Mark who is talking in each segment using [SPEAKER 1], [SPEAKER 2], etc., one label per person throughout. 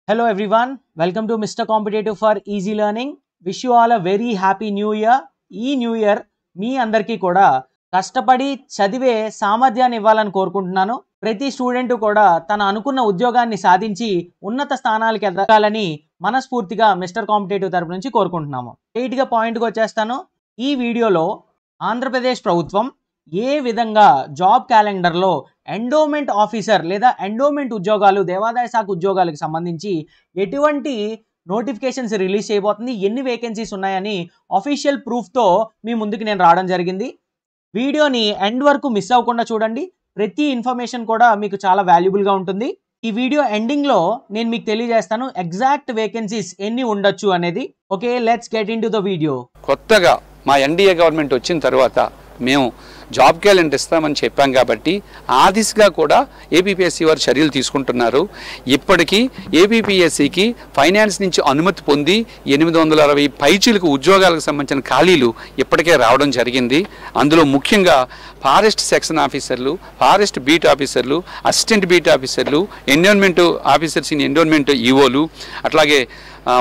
[SPEAKER 1] Hello everyone, welcome to Mr. Competitive for Easy Learning. Wish you all a very happy new year. ఈ new year మీ అందరికీ కూడా కష్టపడి చదివే సామర్థ్యాన్ని ఇవ్వాలని కోరుకుంటున్నాను. ప్రతి స్టూడెంట్ కూడా తన అనుకున్న ఉద్యోగాన్ని సాధించి ఉన్నత స్థానాలకు ఎదగాలని మనస్ఫూర్తిగా మిస్టర్ కాంపిటేటివ్ తరపు నుంచి కోరుకుంటున్నాము. స్ట్రైట్‌గా పాయింట్‌కి వచ్చేస్తాను. ఈ వీడియోలో ఆంధ్రప్రదేశ్ ప్రభుత్వం ఏ విధంగా జాబ్ క్యాలెండర్లో ఎండోమెంట్ ఆఫీసర్ లేదా ఎండోమెంట్ ఉద్యోగాలు దేవాదాయ శాఖ ఉద్యోగాలకు సంబంధించి ఎటువంటి నోటిఫికేషన్స్ రిలీజ్ చేయబోతుంది, ఎన్ని వేకెన్సీస్ ఉన్నాయని అఫీషియల్ ప్రూఫ్తో మీ ముందుకు నేను రావడం జరిగింది. వీడియోని ఎండ్ వరకు మిస్ అవ్వకుండా చూడండి. ప్రతి ఇన్ఫర్మేషన్ కూడా మీకు చాలా వాల్యుబుల్గా ఉంటుంది. ఈ వీడియో ఎండింగ్లో నేను మీకు తెలియజేస్తాను ఎగ్జాక్ట్ వేకెన్సీస్ ఎన్ని ఉండొచ్చు అనేది. Okay, let's get in to the video.
[SPEAKER 2] కొత్తగా మా ఎన్డీఏ గవర్నమెంట్ వచ్చిన తర్వాత మేము జాబ్ క్యాలెండర్ ఇస్తామని చెప్పాం కాబట్టి ఆ దిశగా కూడా ఏపీపీఎస్సీ వారు చర్యలు తీసుకుంటున్నారు. ఇప్పటికీ ఏపీపీఎస్సీకి ఫైనాన్స్ నుంచి అనుమతి పొంది 860 పైచీలకు ఉద్యోగాలకు సంబంధించిన ఖాళీలు ఇప్పటికే రావడం జరిగింది. అందులో ముఖ్యంగా ఫారెస్ట్ సెక్షన్ ఆఫీసర్లు, ఫారెస్ట్ బీట్ ఆఫీసర్లు, అసిస్టెంట్ బీట్ ఆఫీసర్లు, ఎండోన్మెంట్ ఆఫీసర్స్ ఇన్ ఎండోన్మెంట్ ఈఓలు, అట్లాగే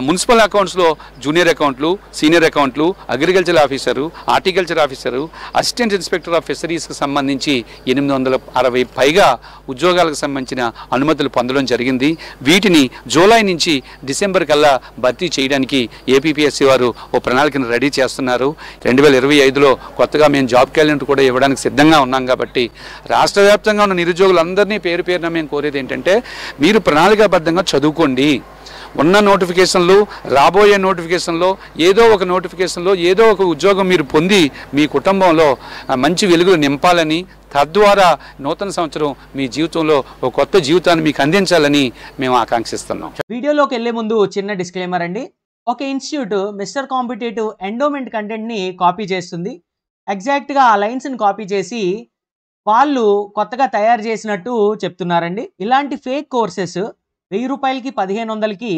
[SPEAKER 2] మున్సిపల్ అకౌంట్స్లో జూనియర్ అకౌంట్లు, సీనియర్ అకౌంట్లు, agriculture officer, horticulture officer, assistant inspector of ఫిషరీస్కి సంబంధించి 860 పైగా ఉద్యోగాలకు సంబంధించిన అనుమతులు పొందడం జరిగింది. వీటిని జూలై నుంచి డిసెంబర్ కల్లా భర్తీ చేయడానికి ఏపీపీఎస్సీ వారు ఓ ప్రణాళికను రెడీ చేస్తున్నారు. 2025లో కొత్తగా మేము జాబ్ క్యాలెండర్ కూడా ఇవ్వడానికి సిద్ధంగా ఉన్నాం కాబట్టి రాష్ట్ర వ్యాప్తంగా ఉన్న నిరుద్యోగులందరినీ పేరు పేరున మేము కోరేది ఏంటంటే మీరు ప్రణాళికాబద్ధంగా చదువుకోండి. ఉన్న నోటిఫికేషన్లు, రాబోయే నోటిఫికేషన్లో ఏదో ఒక నోటిఫికేషన్లో ఏదో ఒక ఉద్యోగం మీరు పొంది మీ కుటుంబంలో మంచి వెలుగులు నింపాలని, తద్వారా నూతన సంవత్సరం మీ జీవితంలో ఒక కొత్త జీవితాన్ని మీకు అందించాలని మేము ఆకాంక్షిస్తున్నాం.
[SPEAKER 1] వీడియోలోకి వెళ్లే ముందు చిన్న డిస్క్లైమర్ అండి. ఒక ఇన్స్టిట్యూట్ మిస్టర్ కాంపిటేటివ్ ఎండోమెంట్ కంటెంట్ని కాపీ చేస్తుంది. ఎగ్జాక్ట్గా ఆ లైన్స్ని కాపీ చేసి వాళ్ళు కొత్తగా తయారు చేసినట్టు చెప్తున్నారండి. ఇలాంటి ఫేక్ కోర్సెస్ 1000 రూపాయలకి 1500కి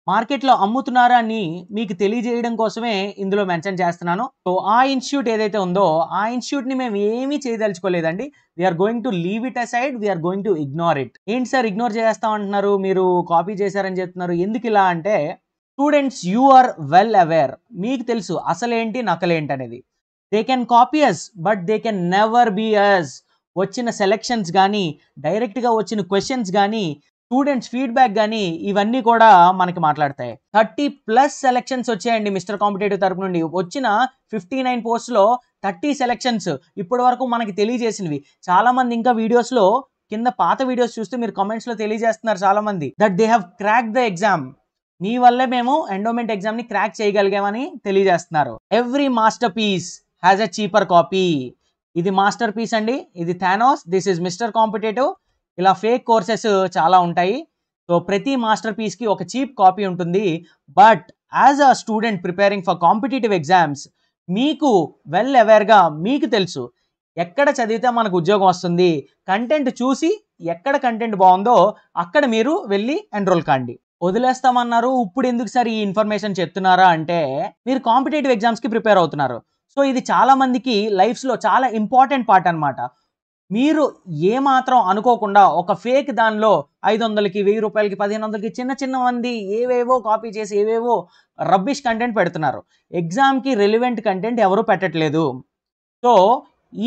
[SPEAKER 1] మార్కెట్లో అమ్ముతున్నారా అని మీకు తెలియజేయడం కోసమే ఇందులో మెన్షన్ చేస్తున్నాను. సో ఆ ఇన్స్టిట్యూట్ ఏదైతే ఉందో ఆ ఇన్స్టిట్యూట్ని మేము ఏమీ చేయదలుచుకోలేదండి. We're going to leave it aside, we're going to ignore it. ఏంటి సార్ ఇగ్నోర్ చేస్తామంటున్నారు, మీరు కాపీ చేశారని చెప్తున్నారు, ఎందుకు ఇలా అంటే students you are well aware, మీకు తెలుసు అసలేంటి నకలేంటి అనేది. They can copy us but they can never be us. వచ్చిన సెలెక్షన్స్ కానీ, డైరెక్ట్గా వచ్చిన క్వశ్చన్స్ కానీ, స్టూడెంట్స్ ఫీడ్బ్యాక్ కానీ ఇవన్నీ కూడా మనకి మాట్లాడతాయి. 30+ సెలెక్షన్స్ వచ్చాయండి మిస్టర్ కాంపిటేటివ్ తరపు నుండి. వచ్చిన 59 పోస్ట్లో 30 సెలెక్షన్స్ ఇప్పటి వరకు మనకి తెలియజేసినవి. చాలామంది ఇంకా వీడియోస్లో కింద పాత వీడియోస్ చూస్తే మీరు కామెంట్స్లో తెలియజేస్తున్నారు చాలామంది that they have crack the exam. మీ వల్లే మేము ఎండోమెంట్ ఎగ్జామ్ని క్రాక్ చేయగలిగామని తెలియజేస్తున్నారు. Every masterpiece has a cheaper copy. ఇది మాస్టర్ పీస్ అండి, ఇది Thanos, this is Mister Competitive. ఇలా ఫేక్ కోర్సెస్ చాలా ఉంటాయి. సో ప్రతి మాస్టర్ పీస్కి ఒక చీప్ కాపీ ఉంటుంది. But as a student preparing for competitive exams మీకు వెల్ అవేర్గా మీకు తెలుసు ఎక్కడ చదివితే మనకు ఉద్యోగం వస్తుంది. కంటెంట్ చూసి ఎక్కడ కంటెంట్ బాగుందో అక్కడ మీరు వెళ్ళి ఎన్రోల్ కాండి. వదిలేస్తామన్నారు, ఇప్పుడు ఎందుకు సార్ ఈ ఇన్ఫర్మేషన్ చెప్తున్నారా అంటే మీరు కాంపిటేటివ్ ఎగ్జామ్స్కి ప్రిపేర్ అవుతున్నారు. సో ఇది చాలా మందికి లైఫ్స్లో చాలా ఇంపార్టెంట్ పార్ట్ అనమాట. మీరు ఏమాత్రం అనుకోకుండా ఒక ఫేక్ దానిలో 500కి 1000 రూపాయలకి 1500కి చిన్న మంది ఏవేవో కాపీ చేసి ఏవేవో రబ్బిష్ కంటెంట్ పెడుతున్నారు. ఎగ్జామ్కి రిలివెంట్ కంటెంట్ ఎవరు పెట్టట్లేదు. సో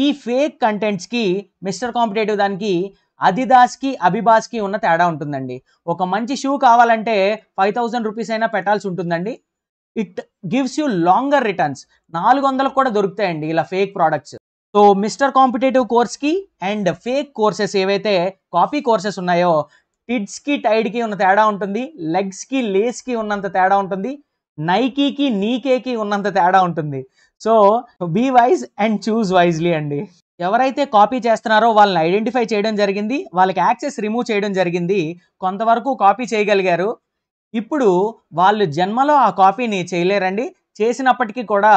[SPEAKER 1] ఈ ఫేక్ కంటెంట్స్కి మిస్టర్ కాంపిటేటివ్ దానికి అదిదాస్కి అభిబాస్కి ఉన్న తేడా ఉంటుందండి. ఒక మంచి షూ కావాలంటే 5000 రూపీస్ అయినా పెట్టాల్సి ఉంటుందండి. It gives you longer returns. 400కు కూడా దొరుకుతాయండి ఇలా fake products. So Mister Competitive కోర్స్కి అండ్ ఫేక్ కోర్సెస్ ఏవైతే కాపీ కోర్సెస్ ఉన్నాయో టిడ్స్కి టైడ్కి ఉన్న తేడా ఉంటుంది, లెగ్స్కి లేస్కి ఉన్నంత తేడా ఉంటుంది, నైకీకి నీకేకి ఉన్నంత తేడా ఉంటుంది. So be wise and choose wisely అండి. ఎవరైతే కాపీ చేస్తున్నారో వాళ్ళని ఐడెంటిఫై చేయడం జరిగింది, వాళ్ళకి యాక్సెస్ రిమూవ్ చేయడం జరిగింది. కొంతవరకు కాపీ చేయగలిగారు. ఇప్పుడు వాళ్ళు జన్మలో ఆ కాపీని చేయలేరండి. చేసినప్పటికీ కూడా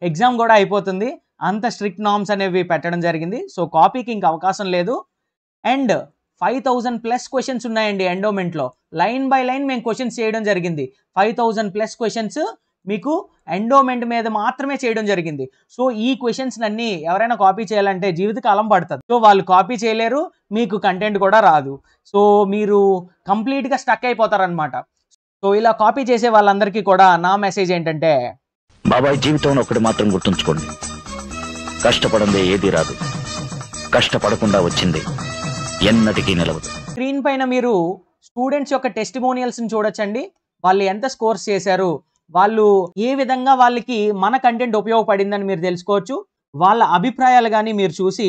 [SPEAKER 1] ఎగ్జామ్ కూడా అయిపోతుంది. అంత స్ట్రిక్ట్ నామ్స్ అనేవి పెట్టడం జరిగింది. సో కాపీకి ఇంక అవకాశం లేదు. అండ్ 5000+ క్వశ్చన్స్ ఉన్నాయండి ఎండోమెంట్లో. లైన్ బై లైన్ మేము క్వశ్చన్స్ చేయడం జరిగింది. 5000+ క్వశ్చన్స్ మీకు ఎండోమెంట్ మీద మాత్రమే చేయడం జరిగింది. సో ఈ క్వశ్చన్స్ అన్ని ఎవరైనా కాపీ చేయాలంటే జీవితకాలం పడుతుంది. సో వాళ్ళు కాపీ చేయలేరు, మీకు కంటెంట్ కూడా రాదు. సో మీరు కంప్లీట్గా స్టక్ అయిపోతారనమాట. సో ఇలా కాపీ చేసే వాళ్ళందరికీ కూడా నా మెసేజ్ ఏంటంటే,
[SPEAKER 3] బాబాయ్ జీవితంలో ఒకటి మాత్రం గుర్తుంచుకోండి, కష్టపడందే ఏది రాదు, కష్టపడకుండా వచ్చింది ఎన్నటికీ నిలవదు.
[SPEAKER 1] స్క్రీన్ పైన మీరు స్టూడెంట్స్ యొక్క టెస్టిమోనియల్స్ని చూడొచ్చండి. వాళ్ళు ఎంత స్కోర్స్ చేశారు, వాళ్ళు ఏ విధంగా వాళ్ళకి మన కంటెంట్ ఉపయోగపడిందని మీరు తెలుసుకోవచ్చు. వాళ్ళ అభిప్రాయాలు కానీ మీరు చూసి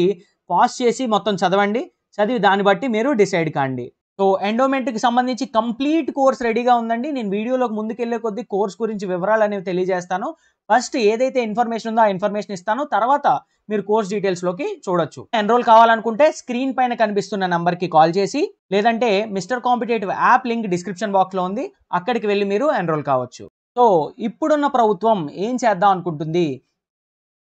[SPEAKER 1] పాజ్ చేసి మొత్తం చదవండి. చదివి దాన్ని బట్టి మీరు డిసైడ్ కాండి. సో ఎండోమెంట్కి సంబంధించి కంప్లీట్ కోర్స్ రెడీగా ఉందండి. నేను వీడియోలోకి ముందుకెళ్లే కొద్దీ కోర్స్ గురించి వివరాలు అనేవి తెలియజేస్తాను. ఫస్ట్ ఏదైతే ఇన్ఫర్మేషన్ ఉందో ఆ ఇన్ఫర్మేషన్ ఇస్తాను, తర్వాత మీరు కోర్స్ డీటెయిల్స్లోకి చూడొచ్చు. ఎన్రోల్ కావాలనుకుంటే స్క్రీన్ పైన కనిపిస్తున్న నెంబర్కి కాల్ చేసి, లేదంటే mister competitive app link description బాక్స్లో ఉంది, అక్కడికి వెళ్ళి మీరు ఎన్రోల్ కావచ్చు. సో ఇప్పుడున్న ప్రభుత్వం ఏం చేద్దాం అనుకుంటుంది?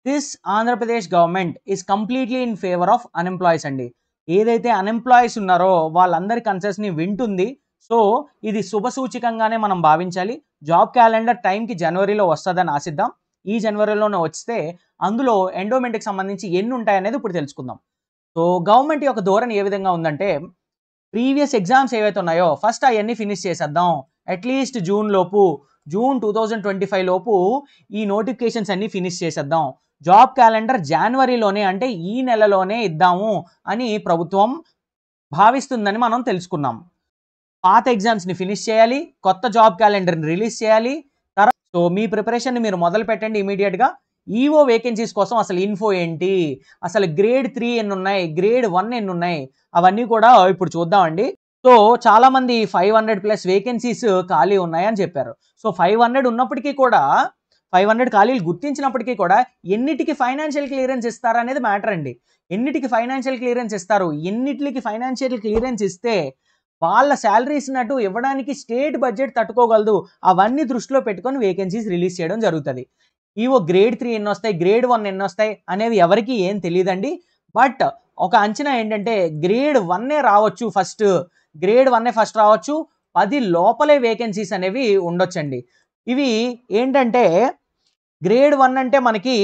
[SPEAKER 1] This Andhra Pradesh government is completely in favour of unemployees అండి. ఏదైతే అన్ఎంప్లాయీస్ ఉన్నారో వాళ్ళందరి కన్సర్న్స్ని వింటుంది. సో ఇది శుభసూచికంగానే మనం భావించాలి. జాబ్ క్యాలెండర్ టైంకి జనవరిలో వస్తుందని ఆశిద్దాం. ఈ జనవరిలోనే వస్తే అందులో ఎండోమెంట్కి సంబంధించి ఎన్ని ఉంటాయనేది ఇప్పుడు తెలుసుకుందాం. సో గవర్నమెంట్ యొక్క ధోరణి ఏ విధంగా ఉందంటే, ప్రీవియస్ ఎగ్జామ్స్ ఏవైతే ఉన్నాయో ఫస్ట్ అవన్నీ ఫినిష్ చేసేద్దాం. అట్లీస్ట్ జూన్ 2025 లోపు ఈ నోటిఫికేషన్స్ అన్ని ఫినిష్ చేసేద్దాం. జాబ్ క్యాలెండర్ జనవరిలోనే, అంటే ఈ నెలలోనే ఇద్దాము అని ప్రభుత్వం భావిస్తుందని మనం తెలుసుకున్నాం. పాత ఎగ్జామ్స్ని ఫినిష్ చేయాలి, కొత్త జాబ్ క్యాలెండర్ని రిలీజ్ చేయాలి. సో మీ ప్రిపరేషన్ని మీరు మొదలు పెట్టండి ఇమీడియట్గా. ఈఓ వేకెన్సీస్ కోసం అసలు ఇన్ఫో ఏంటి, అసలు గ్రేడ్ 3 ఎన్ని ఉన్నాయి, గ్రేడ్ 1 ఎన్ని ఉన్నాయి, అవన్నీ కూడా ఇప్పుడు చూద్దామండి. సో చాలామంది 500+ వేకెన్సీస్ ఖాళీ ఉన్నాయని చెప్పారు. సో 500 ఉన్నప్పటికీ కూడా, 500 ఖాళీలు గుర్తించినప్పటికీ కూడా ఎన్నిటికి ఫైనాన్షియల్ క్లియరెన్స్ ఇస్తారు అనేది మ్యాటర్ అండి. ఎన్నిటికి ఫైనాన్షియల్ క్లియరెన్స్ ఇస్తారు, ఎన్నిటికి ఫైనాన్షియల్ క్లియరెన్స్ ఇస్తే వాళ్ళ శాలరీస్ నటు ఇవ్వడానికి స్టేట్ బడ్జెట్ తట్టుకోగలదు, అవన్నీ దృష్టిలో పెట్టుకొని వేకెన్సీస్ రిలీజ్ చేయడం జరుగుతుంది. ఈవో గ్రేడ్ 3 ఎన్ని వస్తాయి, గ్రేడ్ 1 ఎన్ని వస్తాయి అనేవి ఎవరికి ఏం తెలియదండి. బట్ ఒక అంచనా ఏంటంటే గ్రేడ్ 1 రావచ్చు, గ్రేడ్ 1 ఫస్ట్ రావచ్చు. 10 లోపలే వేకెన్సీస్ అనేవి ఉండొచ్చండి. ఇవి ఏంటంటే గ్రేడ్ 1 అంటే మనకి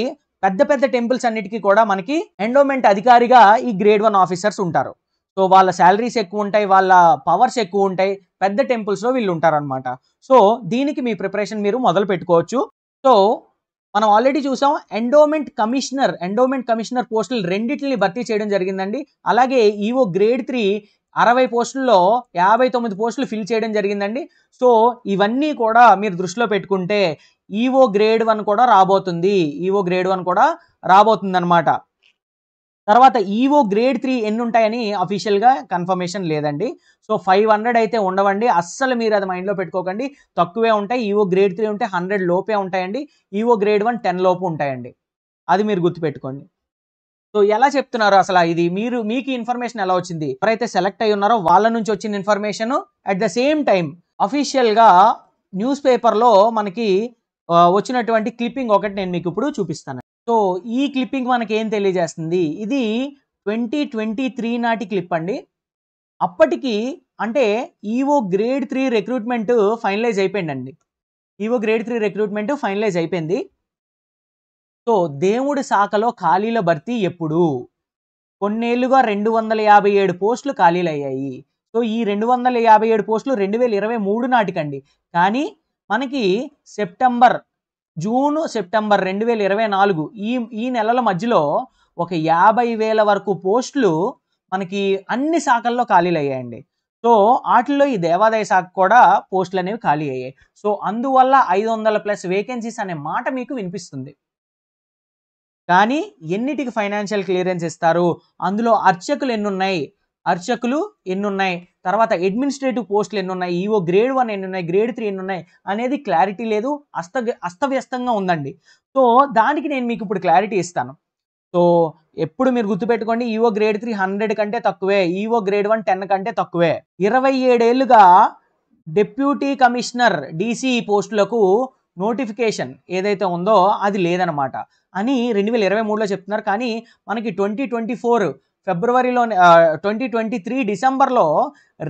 [SPEAKER 1] పెద్ద పెద్ద టెంపుల్స్ అన్నిటికీ కూడా మనకి ఎండోమెంట్ అధికారిగా ఈ గ్రేడ్ 1 ఆఫీసర్స్ ఉంటారు. సో వాళ్ళ శాలరీస్ ఎక్కువ ఉంటాయి, వాళ్ళ పవర్స్ ఎక్కువ ఉంటాయి, పెద్ద టెంపుల్స్లో వీళ్ళు ఉంటారనమాట. సో దీనికి మీ ప్రిపరేషన్ మీరు మొదలు పెట్టుకోవచ్చు. సో మనం ఆల్రెడీ చూసాం, ఎండోమెంట్ కమిషనర్ పోస్టులు రెండింటిని భర్తీ చేయడం జరిగిందండి. అలాగే ఈవో గ్రేడ్ 3 60 పోస్టుల్లో 59 పోస్టులు ఫిల్ చేయడం జరిగిందండి. సో ఇవన్నీ కూడా మీరు దృష్టిలో పెట్టుకుంటే ఈవో గ్రేడ్ 1 కూడా రాబోతుంది అనమాట. తర్వాత ఈవో గ్రేడ్ 3 ఎన్ని ఉంటాయని అఫీషియల్గా కన్ఫర్మేషన్ లేదండి. సో 500 అయితే ఉండవండి, అస్సలు మీరు అది మైండ్లో పెట్టుకోకండి. తక్కువే ఉంటాయి. ఈవో గ్రేడ్ 3 ఉంటే 100 లోపే ఉంటాయండి. ఈవో గ్రేడ్ 1 10 లోపు ఉంటాయండి. అది మీరు గుర్తుపెట్టుకోండి. సో ఎలా చెప్తున్నారు అసలు ఇది, మీకు ఇన్ఫర్మేషన్ ఎలా వచ్చింది? ఎవరైతే సెలెక్ట్ అయి ఉన్నారో వాళ్ళ నుంచి వచ్చిన information, at the same time అఫీషియల్గా న్యూస్ పేపర్లో మనకి వచ్చినటువంటి క్లిప్పింగ్ ఒకటి నేను మీకు ఇప్పుడు చూపిస్తాను. సో ఈ క్లిప్పింగ్ మనకి ఏం తెలియజేస్తుంది, ఇది 2023 నాటి క్లిప్ అండి. అప్పటికి అంటే ఈవో గ్రేడ్ 3 రిక్రూట్మెంట్ ఫైనలైజ్ అయిపోయిందండి. సో దేవుడి శాఖలో ఖాళీల భర్తీ ఎప్పుడు? కొన్నేళ్లుగా 257 పోస్టులు ఖాళీలు అయ్యాయి. సో ఈ 257 పోస్టులు 2023 నాటికండి. కానీ మనకి జూన్ సెప్టెంబర్ 2024 ఈ నెలల మధ్యలో ఒక 50,000 వరకు పోస్టులు మనకి అన్ని శాఖల్లో ఖాళీలు అయ్యాయండి. సో వాటిల్లో ఈ దేవాదాయ శాఖ కూడా పోస్టులు అనేవి ఖాళీ అయ్యాయి. సో అందువల్ల 500+ వేకెన్సీస్ అనే మాట మీకు వినిపిస్తుంది. కానీ ఎన్నిటికి ఫైనాన్షియల్ క్లియరెన్స్ ఇస్తారు, అందులో అర్చకులు ఎన్నున్నాయి, తర్వాత అడ్మినిస్ట్రేటివ్ పోస్టులు ఎన్నున్నాయి, ఈవో గ్రేడ్ 1 ఎన్నున్నాయి, గ్రేడ్ 3 ఎన్నున్నాయి అనేది క్లారిటీ లేదు, అస్తవ్యస్తంగా ఉందండి. సో దానికి నేను మీకు ఇప్పుడు క్లారిటీ ఇస్తాను. సో ఎప్పుడు మీరు గుర్తుపెట్టుకోండి, ఈవో గ్రేడ్ 3 100 కంటే తక్కువే, ఈవో గ్రేడ్ 1 10 కంటే తక్కువే. 27 ఏళ్లుగా డిప్యూటీ కమిషనర్ డీసీ పోస్టులకు నోటిఫికేషన్ ఏదైతే ఉందో అది లేదనమాట అని 2023లో చెప్తున్నారు. కానీ మనకి 2024 ఫిబ్రవరిలో 2023 డిసెంబర్లో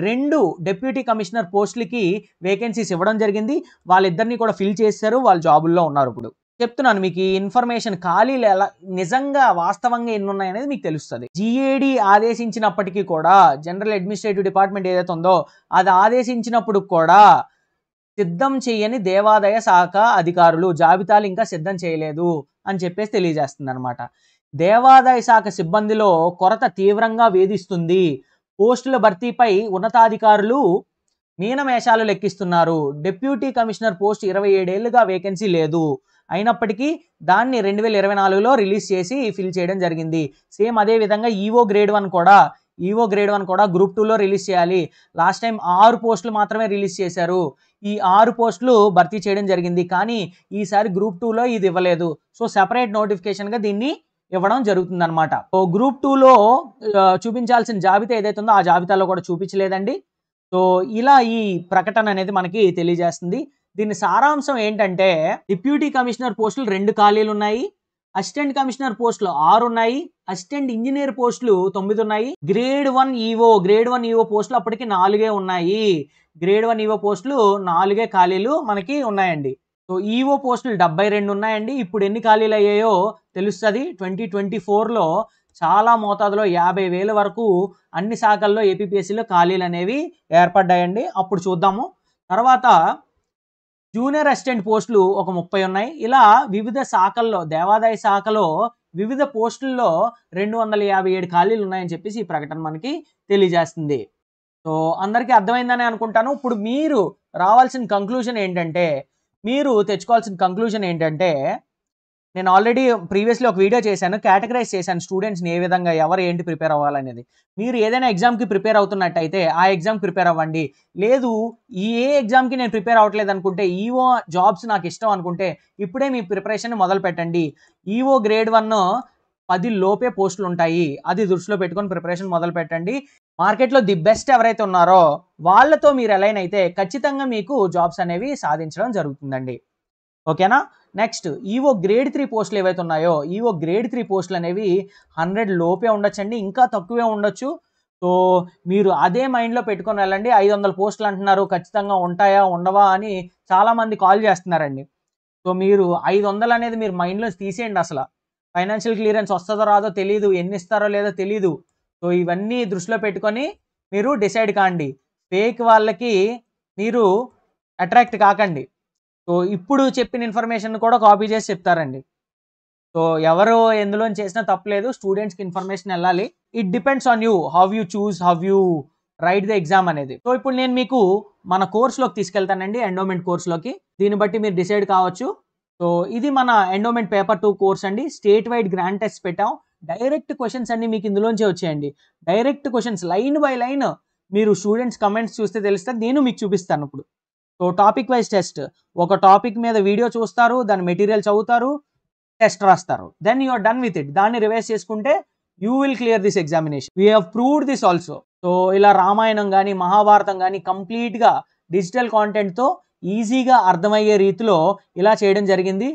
[SPEAKER 1] 2 డిప్యూటీ కమిషనర్ పోస్టులకి వేకెన్సీస్ ఇవ్వడం జరిగింది. వాళ్ళిద్దరిని కూడా ఫిల్ చేశారు. వాళ్ళు జాబుల్లో ఉన్నారు. ఇప్పుడు చెప్తున్నాను మీకు ఈ ఇన్ఫర్మేషన్, ఖాళీలు ఎలా నిజంగా వాస్తవంగా ఎన్ని ఉన్నాయనేది మీకు తెలుస్తుంది. GAD ఆదేశించినప్పటికీ కూడా, జనరల్ అడ్మినిస్ట్రేటివ్ డిపార్ట్మెంట్ ఏదైతే ఉందో అది ఆదేశించినప్పుడు కూడా సిద్ధం చేయని దేవాదాయ శాఖ అధికారులు జాబితాలు ఇంకా సిద్ధం చేయలేదు అని చెప్పేసి తెలియజేస్తుంది అనమాట. దేవాదాయ శాఖ సిబ్బందిలో కొరత తీవ్రంగా వేధిస్తుంది. పోస్టుల భర్తీపై ఉన్నతాధికారులు మీనమేషాలు లెక్కిస్తున్నారు. డిప్యూటీ కమిషనర్ పోస్ట్ 27 ఏళ్లుగా వేకెన్సీ లేదు. అయినప్పటికీ దాన్ని 2024లో రిలీజ్ చేసి ఫిల్ చేయడం జరిగింది. సేమ్ అదే విధంగా ఈఓ గ్రేడ్ 1 కూడా గ్రూప్ 2లో రిలీజ్ చేయాలి. లాస్ట్ టైం 6 పోస్టులు మాత్రమే రిలీజ్ చేశారు. ఈ 6 పోస్టులు భర్తీ చేయడం జరిగింది. కానీ ఈసారి గ్రూప్ 2లో ఇది ఇవ్వలేదు. సో సెపరేట్ నోటిఫికేషన్గా దీన్ని ఇవ్వడం జరుగుతుంది అనమాట. గ్రూప్ 2లో చూపించాల్సిన జాబితా ఏదైతే ఉందో ఆ జాబితాలో కూడా చూపించలేదండి. సో ఇలా ఈ ప్రకటన అనేది మనకి తెలియజేస్తుంది. దీని సారాంశం ఏంటంటే, డిప్యూటీ కమిషనర్ పోస్టులు 2 ఖాళీలు ఉన్నాయి. అసిస్టెంట్ కమిషనర్ పోస్టులు 6 ఉన్నాయి. అసిస్టెంట్ ఇంజనీర్ పోస్టులు 9 ఉన్నాయి. గ్రేడ్ 1 ఈఓ పోస్టులు అప్పటికి 4 ఉన్నాయి. గ్రేడ్ 1 ఈఓ పోస్టులు 4 ఖాళీలు మనకి ఉన్నాయండి. సో ఈఓ పోస్టులు 72 ఉన్నాయండి. ఇప్పుడు ఎన్ని ఖాళీలు అయ్యాయో తెలుస్తుంది. 2024లో చాలా మోతాదులో 50,000 వరకు అన్ని శాఖల్లో ఏపీపీఎస్సీలో ఖాళీలు అనేవి ఏర్పడ్డాయండి. అప్పుడు చూద్దాము. తర్వాత జూనియర్ అసిస్టెంట్ పోస్టులు ఒక 30 ఉన్నాయి. ఇలా వివిధ శాఖల్లో, దేవాదాయ శాఖలో వివిధ పోస్టుల్లో 257 ఖాళీలు ఉన్నాయని చెప్పేసి ఈ ప్రకటన మనకి తెలియజేస్తుంది. సో అందరికీ అర్థమైందని అనుకుంటాను. ఇప్పుడు మీరు రావాల్సిన కంక్లూజన్ ఏంటంటే, నేను ఆల్రెడీ ప్రీవియస్లీ ఒక వీడియో చేశాను, కేటగరైజ్ చేశాను స్టూడెంట్స్ని ఏ విధంగా ఎవరు ఏంటి ప్రిపేర్ అవ్వాలనేది. మీరు ఏదైనా ఎగ్జామ్కి ప్రిపేర్ అవుతున్నట్టయితే ఆ ఎగ్జామ్కి ప్రిపేర్ అవ్వండి. లేదు ఏ ఎగ్జామ్కి నేను ప్రిపేర్ అవ్వట్లేదు అనుకుంటే, ఈఓ జాబ్స్ నాకు ఇష్టం అనుకుంటే ఇప్పుడే మీ ప్రిపరేషన్ మొదలు పెట్టండి. ఈఓ గ్రేడ్ 1 10 లోపే పోస్టులు ఉంటాయి. అది దృష్టిలో పెట్టుకొని ప్రిపరేషన్ మొదలు పెట్టండి. మార్కెట్లో ది బెస్ట్ ఎవరైతే ఉన్నారో వాళ్ళతో మీరు అలైన్ అయితే ఖచ్చితంగా మీకు జాబ్స్ అనేవి సాధించడం జరుగుతుందండి. ఓకేనా? నెక్స్ట్ ఈఓ గ్రేడ్ 3 పోస్టులు ఏవైతే ఉన్నాయో, ఈఓ గ్రేడ్ 3 పోస్టులు అనేవి 100 లోపే ఉండొచ్చండి, ఇంకా తక్కువే ఉండొచ్చు. సో మీరు అదే మైండ్లో పెట్టుకొని వెళ్ళండి. 500 పోస్టులు అంటున్నారు, ఖచ్చితంగా ఉంటాయా ఉండవా అని చాలామంది కాల్ చేస్తున్నారండి. సో మీరు 500 అనేది మీరు మైండ్లో తీసేయండి. అసలు ఫైనాన్షియల్ క్లియరెన్స్ వస్తుందో రాదో తెలియదు, ఎన్ని ఇస్తారో లేదో తెలియదు. సో ఇవన్నీ దృష్టిలో పెట్టుకొని మీరు డిసైడ్ కాండి. ఫేక్ వాళ్ళకి మీరు అట్రాక్ట్ కాకండి. సో ఇప్పుడు చెప్పిన ఇన్ఫర్మేషన్ కూడా కాపీ చేసి చెప్తారండి. సో ఎవరు ఎందులో చేసినా తప్పలేదు, స్టూడెంట్స్కి ఇన్ఫర్మేషన్ వెళ్ళాలి. It depends on you, how you choose, how you right the exam అనేది. సో ఇప్పుడు నేను మీకు మన కోర్సులోకి తీసుకెళ్తానండి, ఎండోమెంట్ కోర్సులోకి. దీన్ని బట్టి మీరు డిసైడ్ కావచ్చు. సో ఇది మన ఎండోమెంట్ పేపర్ 2 కోర్స్ అండి. స్టేట్ వైడ్ గ్రాండ్ టెస్ట్ పెట్టాం. డైరెక్ట్ క్వశ్చన్స్ అన్ని మీకు ఇందులోంచే వచ్చాయండి. Direct questions line by line మీరు స్టూడెంట్స్ కమెంట్స్ చూస్తే తెలుస్తుంది. నేను మీకు చూపిస్తాను ఇప్పుడు. సో టాపిక్ వైజ్ టెస్ట్, ఒక టాపిక్ మీద వీడియో చూస్తారు, దాని మెటీరియల్ చదువుతారు, టెస్ట్ రాస్తారు. Then you are done with it. దాన్ని రివైజ్ చేసుకుంటే you will clear this examination. We have proved this also. So ఇలా రామాయణం కానీ మహాభారతం కానీ కంప్లీట్గా డిజిటల్ కాంటెంట్తో ఈజీగా అర్థమయ్యే రీతిలో ఇలా చేయడం జరిగింది.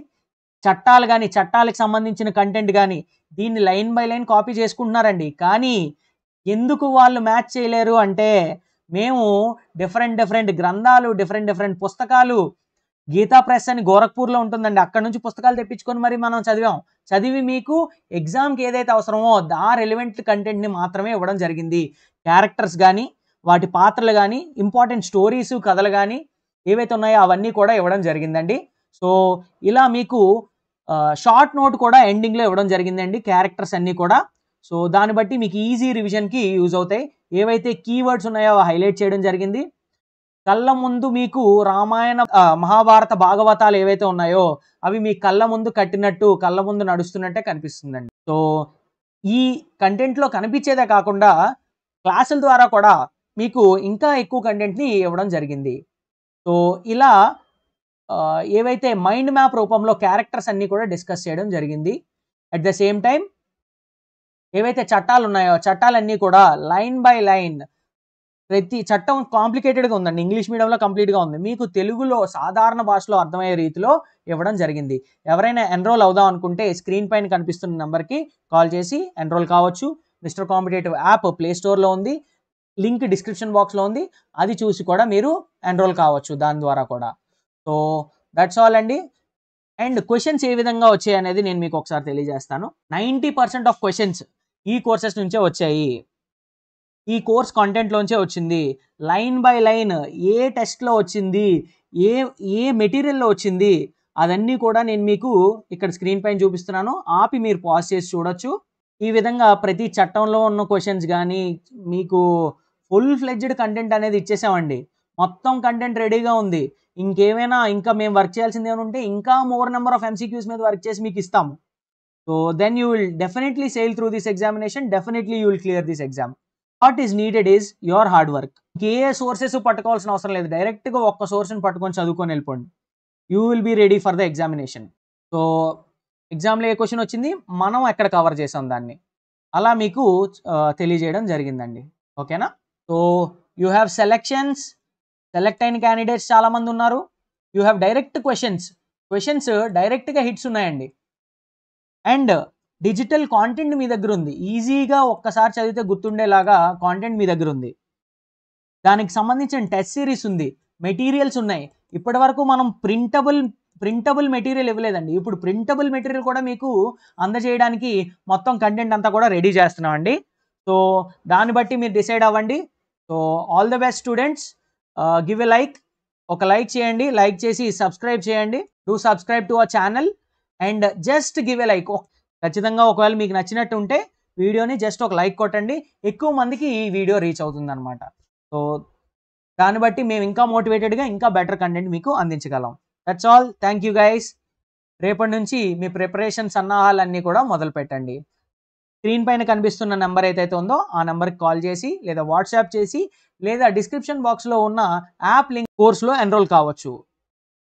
[SPEAKER 1] చట్టాలు కానీ, చట్టాలకు సంబంధించిన కంటెంట్ కానీ దీన్ని లైన్ బై లైన్ కాపీ చేసుకుంటున్నారండి. కానీ ఎందుకు వాళ్ళు మ్యాచ్ చేయలేరు అంటే, మేము డిఫరెంట్ గ్రంథాలు, డిఫరెంట్ పుస్తకాలు, గీతా ప్రెస్ అని గోరఖ్పూర్లో ఉంటుందండి, అక్కడ నుంచి పుస్తకాలు తెప్పించుకొని మరి మనం చదివి మీకు ఎగ్జామ్కి ఏదైతే అవసరమో ఆ రెలివెంట్ కంటెంట్ని మాత్రమే ఇవ్వడం జరిగింది. క్యారెక్టర్స్ కానీ, వాటి పాత్రలు కానీ, ఇంపార్టెంట్ స్టోరీస్, కథలు కానీ ఏవైతే ఉన్నాయో అవన్నీ కూడా ఇవ్వడం జరిగిందండి. సో ఇలా మీకు షార్ట్ నోట్ కూడా ఎండింగ్లో ఇవ్వడం జరిగిందండి, క్యారెక్టర్స్ అన్నీ కూడా. సో దాన్ని బట్టి మీకు ఈజీ రివిజన్కి యూజ్ అవుతాయి. ఏవైతే కీవర్డ్స్ ఉన్నాయో హైలైట్ చేయడం జరిగింది. కళ్ళ ముందు మీకు రామాయణ, మహాభారత, భాగవతాలు ఏవైతే ఉన్నాయో అవి మీ కళ్ళ ముందు కట్టినట్టు, కళ్ళ ముందు నడుస్తున్నట్టే కనిపిస్తుందండి. సో ఈ కంటెంట్లో కనిపించేదే కాకుండా క్లాసుల ద్వారా కూడా మీకు ఇంకా ఎక్కువ కంటెంట్ని ఇవ్వడం జరిగింది. సో ఇలా ఏవైతే మైండ్ మ్యాప్ రూపంలో క్యారెక్టర్స్ అన్నీ కూడా డిస్కస్ చేయడం జరిగింది. అట్ ద సేమ్ టైం ఏవైతే చట్టాలు ఉన్నాయో చట్టాలన్నీ కూడా లైన్ బై లైన్, ప్రతి చట్టం కాంప్లికేటెడ్గా ఉందండి, ఇంగ్లీష్ మీడియంలో కంప్లీట్గా ఉంది, మీకు తెలుగులో సాధారణ భాషలో అర్థమయ్యే రీతిలో ఇవ్వడం జరిగింది. ఎవరైనా ఎన్రోల్ అవుదాం అనుకుంటే స్క్రీన్ పైన కనిపిస్తున్న నెంబర్కి కాల్ చేసి ఎన్రోల్ కావచ్చు. మిస్టర్ కాంపిటేటివ్ యాప్ ప్లే స్టోర్లో ఉంది, లింక్ డిస్క్రిప్షన్ బాక్స్లో ఉంది, అది చూసి కూడా మీరు ఎన్రోల్ కావచ్చు దాని ద్వారా కూడా. సో దట్స్ ఆల్ అండి. అండ్ క్వశ్చన్స్ ఏ విధంగా వచ్చాయి అనేది నేను మీకు ఒకసారి తెలియజేస్తాను. 90% ఆఫ్ క్వశ్చన్స్ ఈ కోర్సెస్ నుంచే వచ్చాయి, ఈ కోర్స్ కంటెంట్లోంచే వచ్చింది. లైన్ బై లైన్ ఏ టెస్ట్లో వచ్చింది, ఏ మెటీరియల్లో వచ్చింది, అదన్నీ కూడా నేను మీకు ఇక్కడ స్క్రీన్ పైన చూపిస్తున్నాను. ఆపి మీరు పాజ్ చేసి చూడొచ్చు. ఈ విధంగా ప్రతి చట్టంలో ఉన్న క్వశ్చన్స్ కానీ మీకు ఫుల్ ఫ్లెడ్జ్డ్ కంటెంట్ అనేది ఇచ్చేసామండి. మొత్తం కంటెంట్ రెడీగా ఉంది. ఇంకేమైనా ఇంకా మేము వర్క్ చేయాల్సింది ఏమైనా ఉంటే ఇంకా మోర్ నెంబర్ ఆఫ్ ఎంసీక్యూస్ మీద వర్క్ చేసి మీకు ఇస్తాము. So then you will definitely sail through this examination, definitely you will clear this exam. What is needed is your hard work. ఏ సోర్సెస్ పట్టుకోవాల్సిన అవసరం లేదు, డైరెక్ట్గా ఒక్క సోర్స్ని పట్టుకొని చదువుకొని వెళ్ళిపోండి. You will be ready for the examination. So ఎగ్జామ్లో ఏ క్వశ్చన్ వచ్చింది, మనం ఎక్కడ కవర్ చేసాం దాన్ని, అలా మీకు తెలియజేయడం జరిగిందండి. ఓకేనా? So you have selections, select అయిన క్యాండిడేట్స్ చాలామంది ఉన్నారు. యూ హ్యావ్ డైరెక్ట్ క్వశ్చన్స్ డైరెక్ట్గా హిట్స్ ఉన్నాయండి. అండ్ డిజిటల్ కాంటెంట్ మీ దగ్గర ఉంది, ఈజీగా ఒక్కసారి చదివితే గుర్తుండేలాగా కాంటెంట్ మీ దగ్గర ఉంది. దానికి సంబంధించిన టెస్ట్ సిరీస్ ఉంది, మెటీరియల్స్ ఉన్నాయి. ఇప్పటి వరకు మనం ప్రింటబుల్ మెటీరియల్ ఇవ్వలేదండి. ఇప్పుడు ప్రింటబుల్ మెటీరియల్ కూడా మీకు అందజేయడానికి మొత్తం కంటెంట్ అంతా కూడా రెడీ చేస్తున్నామండి. సో దాన్ని బట్టి మీరు డిసైడ్ అవ్వండి. So all the best students. Give a like, ఒక లైక్ చేయండి, లైక్ చేసి సబ్స్క్రైబ్ చేయండి. Do subscribe to our channel and just give a like. ఖచ్చితంగా ఒకవేళ మీకు నచ్చినట్టు ఉంటే వీడియోని జస్ట్ ఒక లైక్ కొట్టండి, ఎక్కువ మందికి ఈ వీడియో రీచ్ అవుతుంది అనమాట. సో దాన్ని బట్టి మేము ఇంకా మోటివేటెడ్గా ఇంకా బెటర్ కంటెంట్ మీకు అందించగలం. That's all. Thank you guys. రేపటి నుంచి మీ ప్రిపరేషన్ సన్నాహాలన్నీ కూడా మొదలు పెట్టండి. స్క్రీన్ పైన కనిపిస్తున్న నెంబర్ ఏదైతే ఉందో ఆ నెంబర్కి కాల్ చేసి లేదా వాట్సాప్ చేసి లేదా డిస్క్రిప్షన్ బాక్స్లో ఉన్న యాప్ లింక్ కోర్సులో ఎన్రోల్ కావచ్చు.